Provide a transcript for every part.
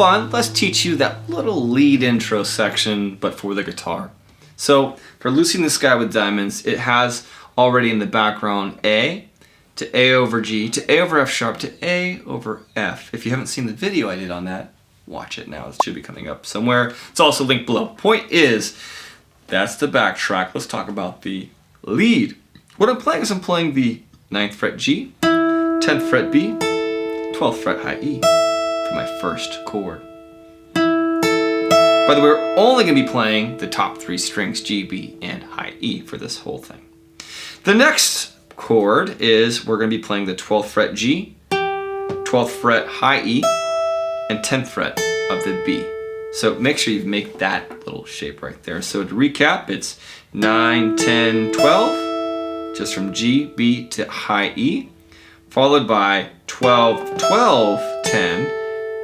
fun, let's teach you that little lead intro section, but for the guitar. So for Loosing the Sky with Diamonds, it has already in the background A to A over G to A over F sharp to A over F. If you haven't seen the video I did on that, watch it now. It should be coming up somewhere. It's also linked below. Point is, that's the backtrack. Let's talk about the lead. What I'm playing is I'm playing the 9th fret G, 10th fret B, 12th fret high E for my first chord. By the way, we're only going to be playing the top 3 strings, G, B, and high E for this whole thing. The next chord is we're going to be playing the 12th fret G, 12th fret high E, and 10th fret of the B. So make sure you make that little shape right there. So to recap, it's 9, 10, 12, just from G, B to high E, followed by 12, 12, 10,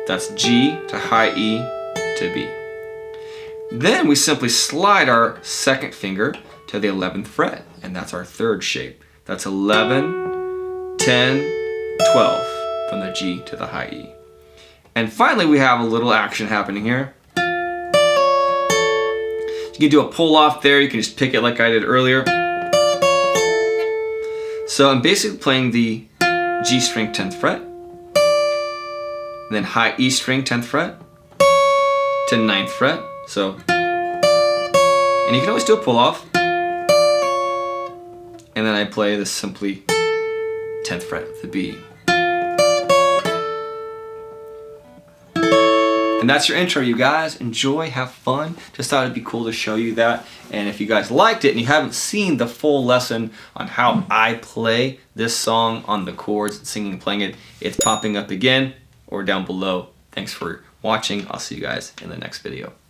that's G to high E to B. Then we simply slide our second finger to the 11th fret, and that's our third shape. That's 11, 10, 12 from the G to the high E. And finally, we have a little action happening here. You can do a pull off there. You can just pick it like I did earlier. So I'm basically playing the G string 10th fret, and then high E string 10th fret to 9th fret. So, and you can always do a pull off. And then I play this simply 10th fret of the B. And that's your intro, you guys. Enjoy, have fun. Just thought it'd be cool to show you that. And if you guys liked it and you haven't seen the full lesson on how I play this song on the chords and singing and playing it, it's popping up again or down below. Thanks for watching. I'll see you guys in the next video.